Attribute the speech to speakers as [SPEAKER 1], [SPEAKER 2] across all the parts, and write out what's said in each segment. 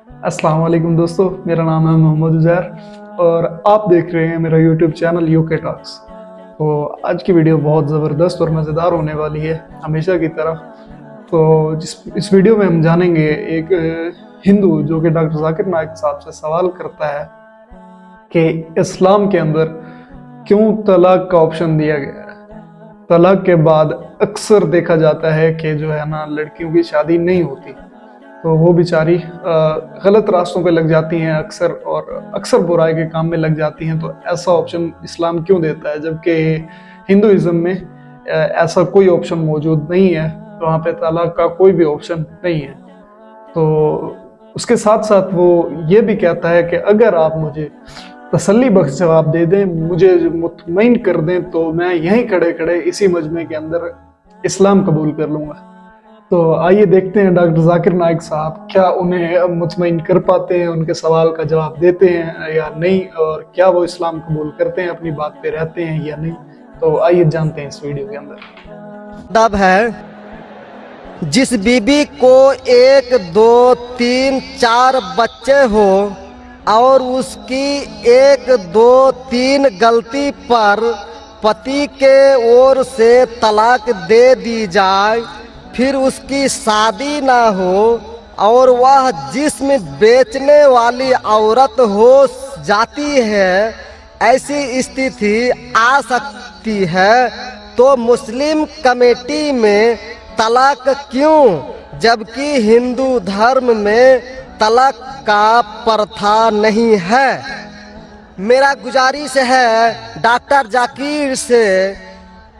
[SPEAKER 1] अस्सलाम वालेकुम दोस्तों, मेरा नाम है मोहम्मद उज़ैर और आप देख रहे हैं मेरा यूट्यूब चैनल यूके टॉक्स। तो आज की वीडियो बहुत ज़बरदस्त और मज़ेदार होने वाली है हमेशा की तरह। तो इस वीडियो में हम जानेंगे एक हिंदू जो कि डॉक्टर जाकिर नाइक साहब से सवाल करता है कि इस्लाम के अंदर क्यों तलाक का ऑप्शन दिया गया है। तलाक के बाद अक्सर देखा जाता है कि जो है ना, लड़कियों की शादी नहीं होती, तो वो बेचारी गलत रास्तों पे लग जाती हैं अक्सर, और अक्सर बुराई के काम में लग जाती हैं। तो ऐसा ऑप्शन इस्लाम क्यों देता है, जबकि हिंदुइज्म में ऐसा कोई ऑप्शन मौजूद नहीं है, वहाँ पे तलाक का कोई भी ऑप्शन नहीं है। तो उसके साथ साथ वो ये भी कहता है कि अगर आप मुझे तसल्ली बख्श जवाब दे दें, मुझे मुतमईन कर दें, तो मैं यहीं खड़े खड़े इसी मजमे के अंदर इस्लाम कबूल कर लूँगा। तो आइए देखते हैं डॉक्टर जाकिर नाइक साहब क्या उन्हें मुतमईन कर पाते हैं, उनके सवाल का जवाब देते हैं या नहीं, और क्या वो इस्लाम कबूल करते हैं, अपनी बात पे रहते हैं या नहीं। तो आइए जानते हैं इस वीडियो के अंदर।
[SPEAKER 2] दब है जिस बीबी को 1 2 3 4 बच्चे हो और उसकी 1 2 3 गलती पर पति के ओर से तलाक दे दी जाए, फिर उसकी शादी ना हो और वह जिस्म बेचने वाली औरत हो जाती है, ऐसी स्थिति आ सकती है। तो मुस्लिम कमेटी में तलाक क्यों, जबकि हिंदू धर्म में तलाक का प्रथा नहीं है। मेरा गुजारिश है डॉक्टर जाकिर से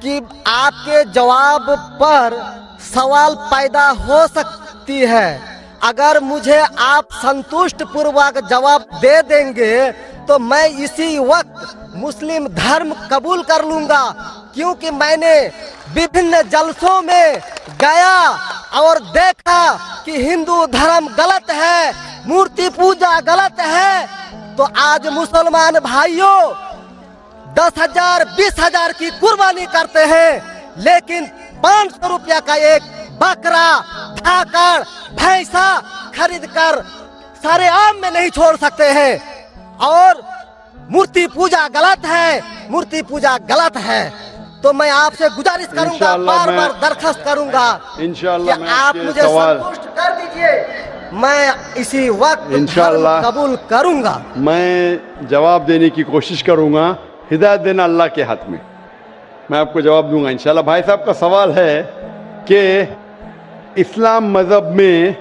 [SPEAKER 2] कि आपके जवाब पर सवाल पैदा हो सकती है। अगर मुझे आप संतुष्ट पूर्वक जवाब दे देंगे तो मैं इसी वक्त मुस्लिम धर्म कबूल कर लूंगा, क्योंकि मैंने विभिन्न जलसों में गया और देखा कि हिंदू धर्म गलत है, मूर्ति पूजा गलत है। तो आज मुसलमान भाइयों 10,000 20,000 की कुर्बानी करते हैं, लेकिन 500 रुपया का एक बकरा, भाकर, भैंसा खरीद कर सारे आम में नहीं छोड़ सकते हैं। और मूर्ति पूजा गलत है, मूर्ति पूजा गलत है। तो मैं आपसे गुजारिश करूंगा, बार बार दरखास्त करूंगा
[SPEAKER 3] इंशाअल्लाह
[SPEAKER 2] कि आप मुझे संतुष्ट कर दीजिए। मैं इसी वक्त
[SPEAKER 3] इंशाअल्लाह
[SPEAKER 2] कबूल करूंगा।
[SPEAKER 3] मैं जवाब देने की कोशिश करूंगा। हिदायत देना अल्लाह के हाथ में, मैं आपको जवाब दूंगा इंशाल्लाह। भाई साहब का सवाल है कि इस्लाम मज़हब में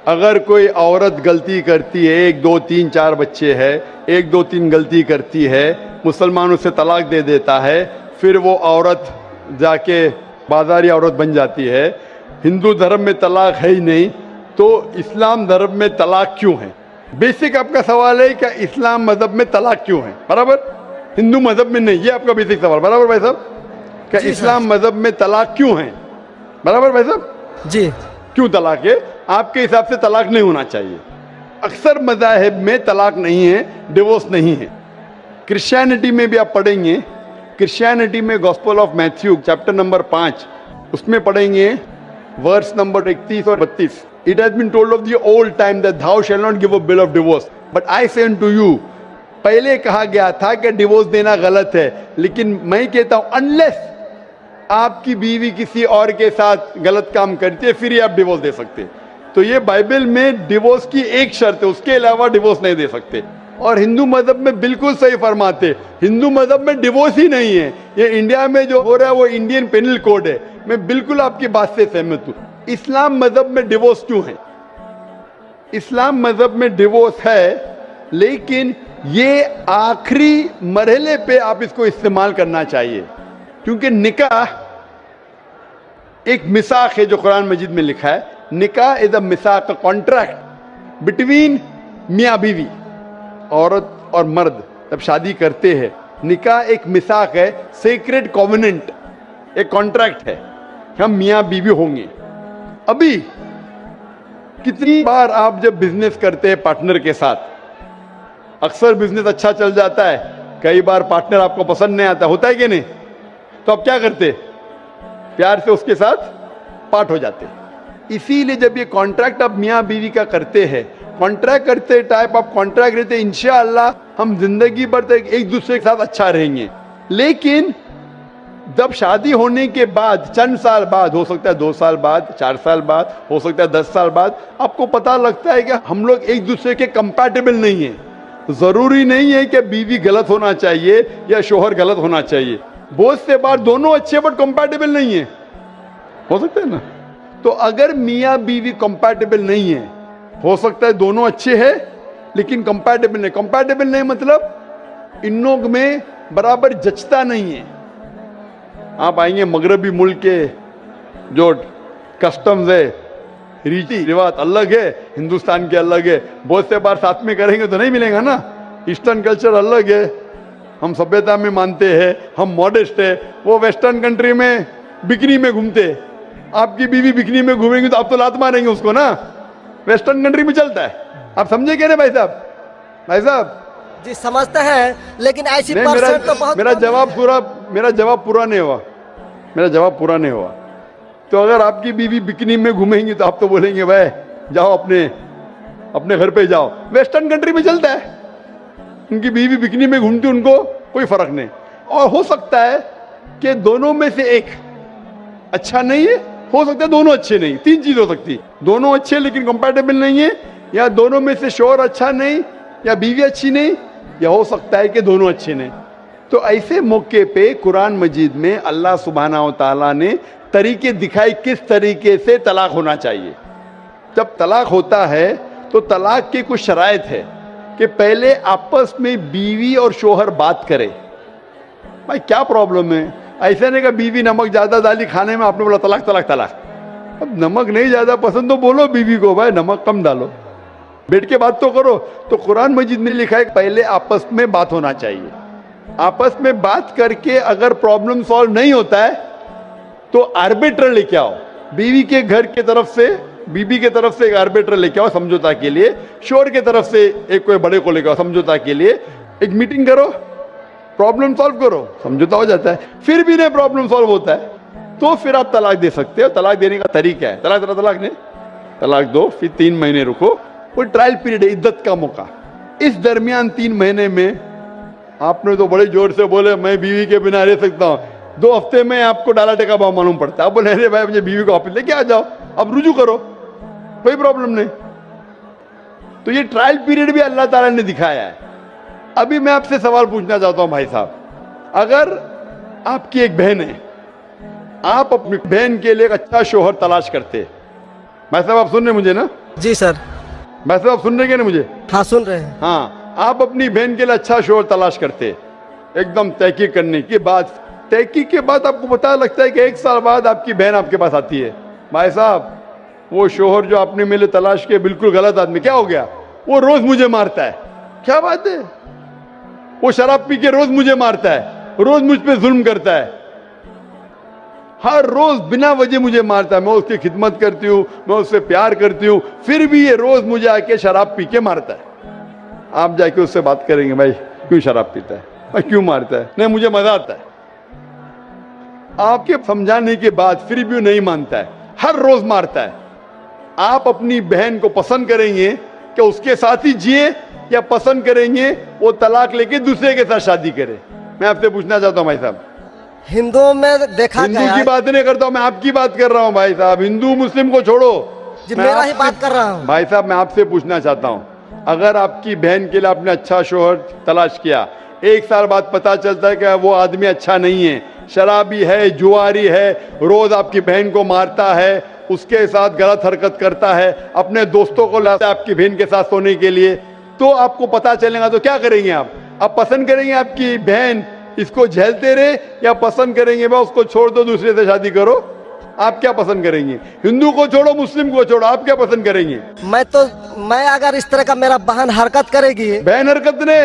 [SPEAKER 3] अगर कोई औरत गलती करती है, 1 2 3 4 बच्चे है, 1 2 3 गलती करती है, मुसलमान उसे तलाक दे देता है, फिर वो औरत जाके बाजारी औरत बन जाती है। हिंदू धर्म में तलाक है ही नहीं, तो इस्लाम धर्म में तलाक क्यों है? बेसिक आपका सवाल है कि इस्लाम मज़हब में तलाक क्यों है, बराबर, हिंदू मज़हब में नहीं। ये आपका बेसिक सवाल, बराबर भाई साहब? क्या इस्लाम मज़हब में तलाक क्यों है, बराबर भाई साहब?
[SPEAKER 2] जी,
[SPEAKER 3] क्यों तलाक है? आपके हिसाब से तलाक नहीं होना चाहिए। अक्सर मज़ाहिब में तलाक नहीं है, डिवोर्स नहीं है। क्रिश्चियनिटी में भी आप पढ़ेंगे, क्रिश्चियनिटी में gospel of Matthew chapter number 5 उसमें पढ़ेंगे वर्स नंबर 31 और 32। It has been told of the old time that thou shall not give a bill of divorce, but I say unto you। पहले कहा गया था कि डिवोर्स देना गलत है, लेकिन मैं कहता हूं अनलेस आपकी बीवी किसी और के साथ गलत काम करती है, फिर ही आप डिवोर्स दे सकते। तो ये बाइबल में डिवोर्स की एक शर्त है, उसके अलावा डिवोर्स नहीं दे सकते। और हिंदू मज़हब में बिल्कुल सही फरमाते, हिंदू मज़हब में डिवोर्स ही नहीं है। ये इंडिया में जो हो रहा है वो इंडियन पेनल कोड है। मैं बिल्कुल आपकी बात से सहमत हूँ। इस्लाम मज़हब में डिवोर्स क्यों है? इस्लाम मज़हब में डिवोर्स है, लेकिन ये आखिरी मरहले पे आप इसको इस्तेमाल करना चाहिए, क्योंकि निकाह एक मिसाक है जो कुरान मजीद में लिखा है। निकाह इज अ मिसाक, कॉन्ट्रैक्ट बिटवीन मियाँ बीवी, औरत और मर्द जब शादी करते हैं। निकाह एक मिसाक है, सेक्रेट कॉवेनेंट, एक कॉन्ट्रैक्ट है, हम मियाँ बीवी होंगे। अभी कितनी बार आप जब बिजनेस करते हैं पार्टनर के साथ, अक्सर बिजनेस अच्छा चल जाता है, कई बार पार्टनर आपको पसंद नहीं आता, होता है कि नहीं? तो आप क्या करते? प्यार से उसके साथ पार्ट हो जाते। इसीलिए जब ये कॉन्ट्रैक्ट आप मियाँ बीवी का करते हैं, कॉन्ट्रैक्ट करते टाइप आप कॉन्ट्रैक्ट रहते, इंशाअल्लाह हम जिंदगी भर तक एक दूसरे के साथ अच्छा रहेंगे। लेकिन जब शादी होने के बाद चंद साल बाद, हो सकता है 2 साल बाद, 4 साल बाद, हो सकता है 10 साल बाद, आपको पता लगता है कि हम लोग एक दूसरे के कंपैटिबल नहीं है। जरूरी नहीं है कि बीवी गलत होना चाहिए या शोहर गलत होना चाहिए, बहुत से बार दोनों अच्छे बट कंपैटिबल नहीं है, हो सकता है ना। तो अगर मियाँ बीवी कंपैटिबल नहीं है, हो सकता है दोनों अच्छे हैं लेकिन कंपैटिबल नहीं। कंपैटिबल नहीं मतलब इन लोग में बराबर जचता नहीं है। आप आएंगे मगरबी मुल्क के जो कस्टम्स है, रीति रिवाज अलग है, हिंदुस्तान के अलग है, बहुत से बार साथ में करेंगे तो नहीं मिलेगा ना। ईस्टर्न कल्चर अलग है, हम सभ्यता में मानते हैं, हम मॉडेस्ट है। वो वेस्टर्न कंट्री में बिकनी में घूमते, आपकी बीवी बिकनी में घूमेंगी तो आप तो लात मारेंगे उसको ना, वेस्टर्न कंट्री में चलता है। आप समझे क्या ना भाई साहब? भाई साहब
[SPEAKER 2] जी समझते हैं, लेकिन ऐसी
[SPEAKER 3] नहीं,
[SPEAKER 2] परसेंट तो बहुत
[SPEAKER 3] मेरा
[SPEAKER 2] कम
[SPEAKER 3] जवाब
[SPEAKER 2] है।
[SPEAKER 3] पूरा मेरा जवाब पूरा नहीं हुआ, मेरा जवाब पूरा नहीं हुआ। तो अगर आपकी बीवी बिकनी में घूमेंगी तो आप तो बोलेंगे भाई जाओ अपने घर पे जाओ। वेस्टर्न कंट्री में चलता है, उनकी बीवी बिकनी में घूमती, उनको कोई फर्क नहीं। और हो सकता है कि दोनों में से एक अच्छा नहीं है, हो सकता है दोनों अच्छे नहीं, 3 चीज हो सकती, दोनों अच्छे लेकिन कंपैटिबल नहीं है, या दोनों में से शोहर अच्छा नहीं या बीवी अच्छी नहीं, या हो सकता है कि दोनों अच्छे नहीं। तो ऐसे मौके पे कुरान मजीद में अल्लाह सुब्हानहू तआला ने तरीके दिखाए किस तरीके से तलाक होना चाहिए। जब तलाक होता है तो तलाक की कुछ शराइत है कि पहले आपस में बीवी और शोहर बात करें। भाई क्या प्रॉब्लम है? ऐसा नहीं कि बीवी नमक ज्यादा डाली खाने में, आपने बोला तलाक तलाक तलाक। अब नमक नहीं ज्यादा पसंद तो बोलो बीवी को भाई नमक कम डालो, बैठ के बात तो करो। तो कुरान मजीद में लिखा है पहले आपस में बात होना चाहिए। आपस में बात करके अगर प्रॉब्लम सॉल्व नहीं होता है तो आर्बिट्रर लेके आओ, बीवी के घर के तरफ से, बीबी के तरफ से एक आर्बिट्रर लेके आओ समझौता के लिए, शोहर के तरफ से एक कोई बड़े को लेके आओ समझौता के लिए। एक मीटिंग करो, प्रॉब्लम सॉल्व करो, समझौता हो जाता है। फिर भी नहीं प्रॉब्लम सॉल्व होता है तो फिर आप तलाक दे सकते हो। तलाक देने का तरीका है, तलाक नहीं, तलाक दो, फिर 3 महीने रुको, वो ट्रायल पीरियड है, इद्दत का मौका। इस दरमियान 3 महीने में आपने तो बड़े जोर से बोले मैं बीवी के बिना रह सकता हूँ, 2 हफ्ते में आपको डाला टेका भाव मालूम पड़ता है। आप बोले अरे भाई मुझे बीवी को वापस लेके आ जाओ, अब रुजू करो, कोई प्रॉब्लम नहीं। तो ये ट्रायल पीरियड भी अल्लाह ताला ने दिखाया है। अभी मैं आपसे सवाल पूछना चाहता हूं भाई साहब, अगर आपकी एक बहन है, आप अपनी बहन के लिए एक अच्छा शोहर तलाश करते, भाई साहब आप सुन रहे मुझे ना?
[SPEAKER 2] जी सर।
[SPEAKER 3] भाई साहब आप सुन रहे क्या ना मुझे?
[SPEAKER 2] हाँ सुन रहे हैं।
[SPEAKER 3] हाँ, आप अपनी बहन के लिए अच्छा शोहर तलाश करते, एकदम तहकीक करने के बाद, तहकीक के बाद आपको पता लगता है कि 1 साल बाद आपकी बहन आपके पास आती है, भाई साहब वो शोहर जो आपने मेरे तलाश किया बिल्कुल गलत आदमी, क्या हो गया? वो रोज मुझे मारता है। क्या बात है? वो शराब पी के रोज मुझे मारता है, रोज मुझ पे जुल्म करता है, हर रोज बिना वजह मुझे मारता है। मैं उसकी खिदमत करती हूँ, मैं उससे प्यार करती हूँ, फिर भी ये रोज मुझे आके शराब पी के मारता है। आप जाके उससे बात करेंगे भाई क्यों शराब पीता है, भाई क्यों मारता है? नहीं मुझे मजा आता है। आपके समझाने के बाद फिर भी नहीं मानता है, हर रोज मारता है। आप अपनी बहन को पसंद करेंगे कि उसके साथ ही जिए, या पसंद करेंगे वो तलाक लेके दूसरे के साथ शादी करे? मैं आपसे पूछना चाहता हूं भाई साहब।
[SPEAKER 2] हिंदुओं में देखा
[SPEAKER 3] हिंदू
[SPEAKER 2] गया
[SPEAKER 3] की बात नहीं करता हूं, मैं आपकी बात कर रहा हूं भाई साहब। हिंदू मुस्लिम को छोड़ो,
[SPEAKER 2] जी
[SPEAKER 3] मैं
[SPEAKER 2] मेरा ही
[SPEAKER 3] आपसे-
[SPEAKER 2] बात कर रहा हूँ।
[SPEAKER 3] भाई साहब मैं आपसे पूछना चाहता हूं, अगर आपकी बहन के लिए आपने अच्छा शोहर तलाश किया, 1 साल बाद पता चलता है कि वो आदमी अच्छा नहीं है, शराबी है, जुआरी है, रोज आपकी बहन को मारता है, उसके साथ गलत हरकत करता है, अपने दोस्तों को लाता है आपकी बहन के साथ सोने के लिए, तो आपको पता चलेगा तो क्या करेंगे आप पसंद करेंगे आपकी बहन इसको झेलते रहे, या पसंद करेंगे मैं उसको छोड़ दो दूसरे से शादी करो? आप क्या पसंद करेंगे? हिंदू को छोड़ो, मुस्लिम को छोड़ो, आप क्या पसंद करेंगे?
[SPEAKER 2] मैं अगर इस तरह का मेरा बहन हरकत करेगी,
[SPEAKER 3] बहन हरकत ने,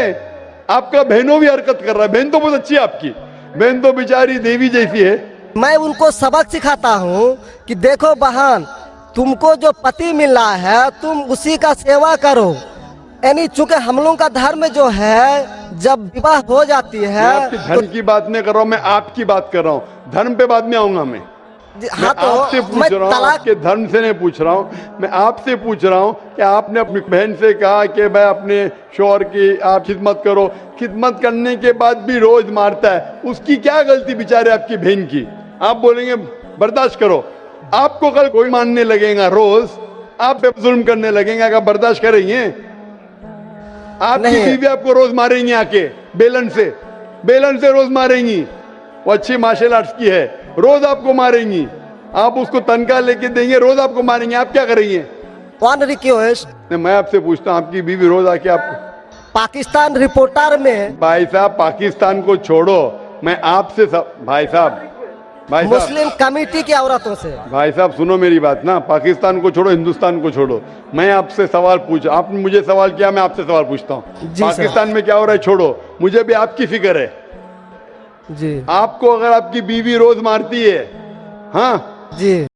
[SPEAKER 3] आपका बहनों भी हरकत कर रहा है। बहन तो बहुत अच्छी है आपकी, बहन तो बेचारी देवी जैसी है।
[SPEAKER 2] मैं उनको सबक सिखाता हूँ कि देखो बहन, तुमको जो पति मिल रहा है तुम उसी का सेवा करो। यानी चूंकि हम लोगों का धर्म जो है जब विवाह हो जाती
[SPEAKER 3] मैं
[SPEAKER 2] है
[SPEAKER 3] आपकी धर्म की बात नहीं कर रहा हूं, मैं आपकी बात कर रहा हूं। धर्म पे बाद में आऊंगा मैं,
[SPEAKER 2] हाँ
[SPEAKER 3] मैं आपसे पूछ
[SPEAKER 2] मैं
[SPEAKER 3] रहा हूँ,
[SPEAKER 2] तलाक
[SPEAKER 3] आपके धर्म से नहीं पूछ रहा हूँ, मैं आपसे पूछ रहा हूँ कि आपने अपनी बहन से कहा कि भाई अपने शौहर की आप खिदमत करो, खिदमत करने के बाद भी रोज मारता है, उसकी क्या गलती बेचारे आपकी बहन की? आप बोलेंगे बर्दाश्त करो, आपको कल कोई मानने लगेगा रोज, आप पे जुल्म करने लगेंगे, अगर बर्दाश्त करेंगे? आपकी
[SPEAKER 2] नहीं।
[SPEAKER 3] बीवी आपको रोज मारेंगी आके बेलन से रोज मारेंगी। वो अच्छी मार्शल आर्ट्स की है, रोज आपको मारेंगी, आप उसको तनख्वाह लेके देंगे, रोज आपको मारेंगे, आप क्या करेंगे?
[SPEAKER 2] वन रिक्वेस्ट,
[SPEAKER 3] मैं आपसे पूछता हूँ, आपकी बीवी रोज आके आप,
[SPEAKER 2] पाकिस्तान रिपोर्टर में
[SPEAKER 3] भाई साहब पाकिस्तान को छोड़ो, मैं आपसे भाई साहब
[SPEAKER 2] मुस्लिम कमेटी की औरतों से,
[SPEAKER 3] भाई साहब सुनो मेरी बात ना, पाकिस्तान को छोड़ो, हिंदुस्तान को छोड़ो, मैं आपसे सवाल पूछ, आपने मुझे सवाल किया, मैं आपसे सवाल पूछता हूँ,
[SPEAKER 2] जी
[SPEAKER 3] पाकिस्तान में क्या हो रहा है छोड़ो, मुझे भी आपकी फिक्र है।
[SPEAKER 2] जी
[SPEAKER 3] आपको अगर आपकी बीवी रोज मारती है, हाँ
[SPEAKER 2] जी